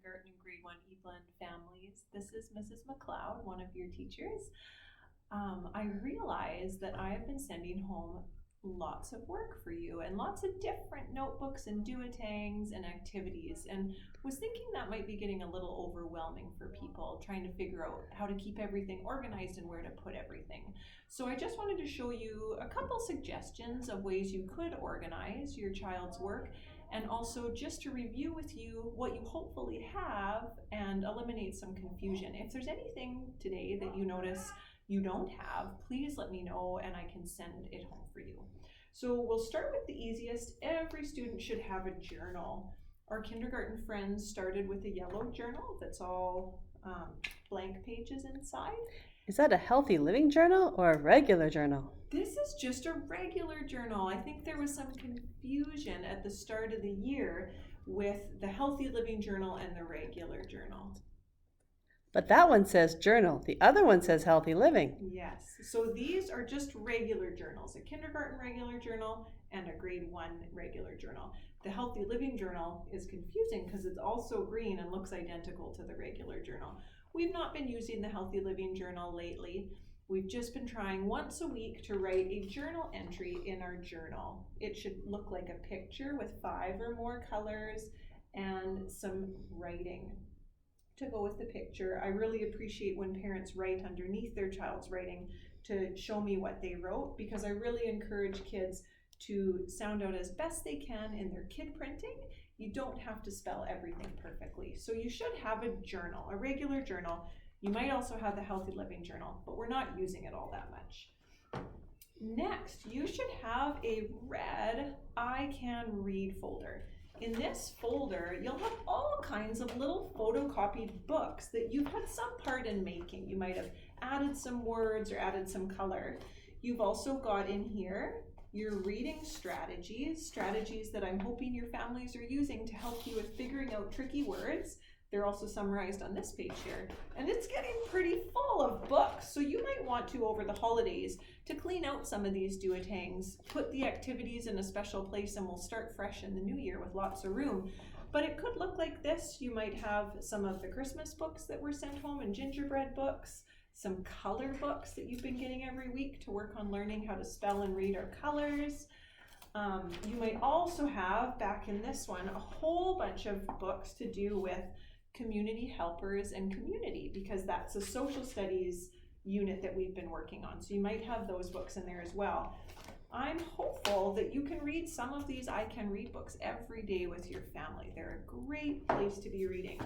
kindergarten and grade 1 eBlend families. This is Mrs. McLeod, one of your teachers. I realize that I have been sending home lots of work for you and lots of different notebooks and duotangs and activities, and was thinking that might be getting a little overwhelming for people trying to figure out how to keep everything organized and where to put everything. So I just wanted to show you a couple suggestions of ways you could organize your child's work, and also just to review with you what you hopefully have and eliminate some confusion. If there's anything today that you notice you don't have, please let me know and I can send it home for you. So we'll start with the easiest. Every student should have a journal. Our kindergarten friends started with a yellow journal that's all blank pages inside. Is that a healthy living journal or a regular journal? This is just a regular journal. I think there was some confusion at the start of the year with the healthy living journal and the regular journal. But that one says journal. The other one says healthy living. Yes. So these are just regular journals, a kindergarten regular journal and a grade 1 regular journal. The healthy living journal is confusing because it's also green and looks identical to the regular journal. We've not been using the healthy living journal lately. We've just been trying once a week to write a journal entry in our journal. It should look like a picture with 5 or more colors and some writing to go with the picture. I really appreciate when parents write underneath their child's writing to show me what they wrote, because I really encourage kids to sound out as best they can in their kid printing. You don't have to spell everything perfectly. So you should have a journal, a regular journal. You might also have the healthy living journal, but we're not using it all that much. Next, you should have a red I Can Read folder. In this folder, you'll have all kinds of little photocopied books that you've had some part in making. You might have added some words or added some color. You've also got in here your reading strategies that I'm hoping your families are using to help you with figuring out tricky words. They're also summarized on this page here. And it's getting pretty full of books, so you might want to, over the holidays, to clean out some of these duotangs, put the activities in a special place, and we'll start fresh in the new year with lots of room. But it could look like this. You might have some of the Christmas books that were sent home and gingerbread books, some color books that you've been getting every week to work on learning how to spell and read our colors. You might also have, back in this one, a whole bunch of books to do with community helpers and community, because that's a social studies unit that we've been working on. So you might have those books in there as well. I'm hopeful that you can read some of these I Can Read books every day with your family. They're a great place to be reading.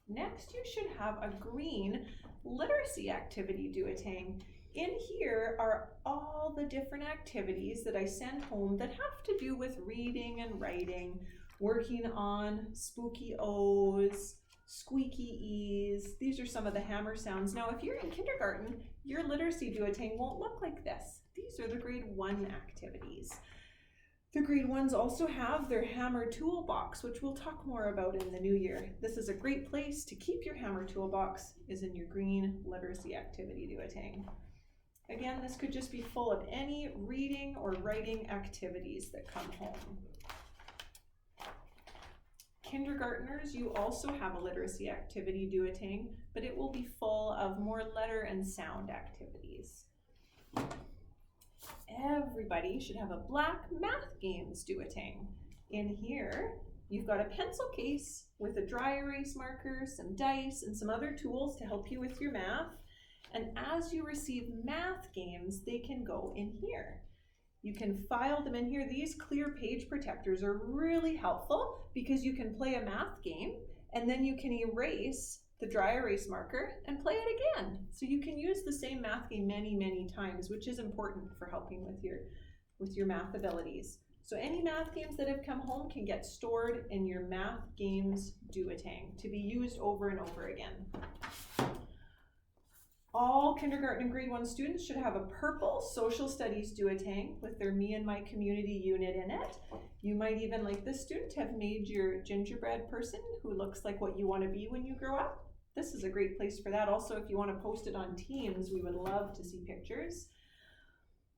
Next, you should have a green literacy activity duotang. In here are all the different activities that I send home that have to do with reading and writing, working on spooky O's, squeaky E's. These are some of the hammer sounds. Now, if you're in kindergarten, your literacy duotang won't look like this. These are the grade 1 activities. The grade 1s also have their hammer toolbox, which we'll talk more about in the new year. This is a great place to keep your hammer toolbox, is in your green literacy activity duotang. Again, this could just be full of any reading or writing activities that come home. Kindergartners, you also have a literacy activity duotang, but it will be full of more letter and sound activities. Everybody should have a black math games duotang. In here, you've got a pencil case with a dry erase marker, some dice, and some other tools to help you with your math. And as you receive math games, they can go in here. You can file them in here. These clear page protectors are really helpful because you can play a math game and then you can erase the dry erase marker and play it again. So you can use the same math game many, many times, which is important for helping with your math abilities. So any math games that have come home can get stored in your math games duotang to be used over and over again. All kindergarten and grade 1 students should have a purple social studies duotang with their Me and My Community unit in it. You might even, like this student, have made your gingerbread person who looks like what you want to be when you grow up. This is a great place for that. Also, if you want to post it on Teams, we would love to see pictures.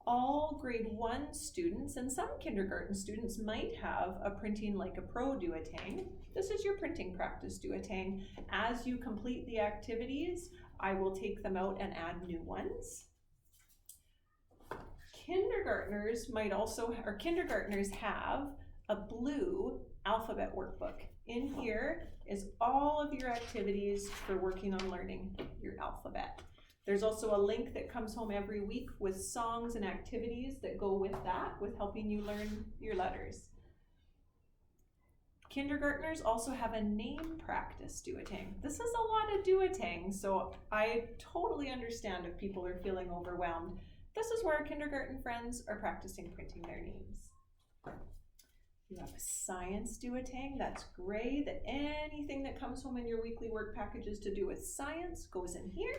All grade 1 students and some kindergarten students might have a Printing Like a Pro duotang. This is your printing practice duotang. As you complete the activities, I will take them out and add new ones. Kindergartners have a blue alphabet workbook. In here is all of your activities for working on learning your alphabet. There's also a link that comes home every week with songs and activities that go with that, with helping you learn your letters. Kindergartners also have a name practice duotang. This is a lot of duotang, so I totally understand if people are feeling overwhelmed. This is where our kindergarten friends are practicing printing their names. You have a science duotang. That's great. That anything that comes home in your weekly work packages to do with science goes in here.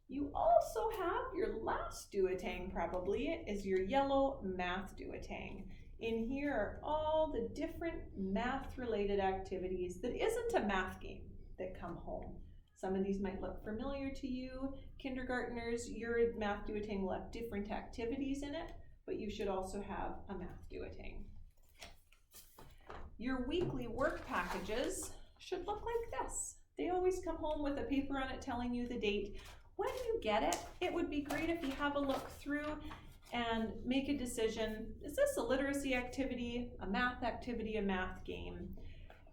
You also have your last duotang probably is your yellow math duotang. In here are all the different math related activities that isn't a math game that come home. Some of these might look familiar to you. Kindergartners, your math duotang will have different activities in it, but you should also have a math duotang. Your weekly work packages should look like this. They always come home with a paper on it telling you the date. When you get it, it would be great if you have a look through and make a decision. Is this a literacy activity, a math activity, a math game?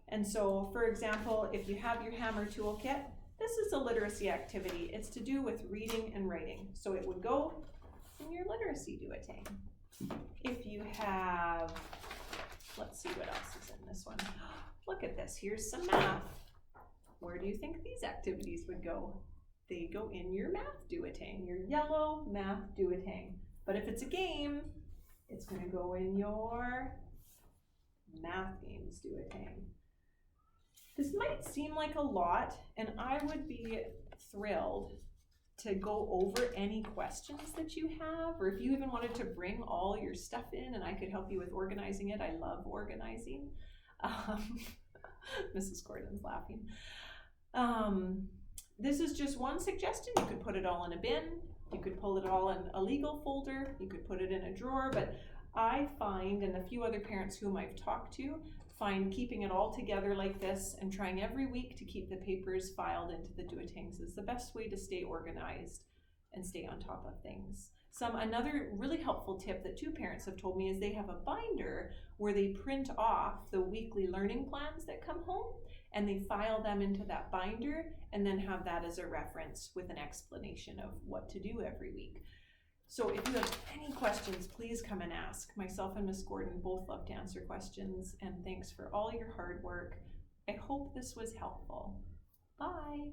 And so, for example, if you have your Hammer toolkit, this is a literacy activity. It's to do with reading and writing. So it would go in your literacy duotang. If you have, let's see what else is in this one. Look at this, here's some math. Where do you think these activities would go? They go in your math duotang, your yellow math duotang. But if it's a game, it's gonna go in your math games duotang. This might seem like a lot, and I would be thrilled to go over any questions that you have, or if you even wanted to bring all your stuff in and I could help you with organizing it. I love organizing. Mrs. Gordon's laughing. This is just one suggestion. You could put it all in a bin. You could pull it all in a legal folder. You could put it in a drawer, but I find, and a few other parents whom I've talked to, find keeping it all together like this and trying every week to keep the papers filed into the duotangs is the best way to stay organized and stay on top of things. Another really helpful tip that 2 parents have told me is they have a binder where they print off the weekly learning plans that come home and they file them into that binder and then have that as a reference with an explanation of what to do every week. So if you have any questions, please come and ask. Myself and Miss Gordon both love to answer questions, and thanks for all your hard work. I hope this was helpful. Bye.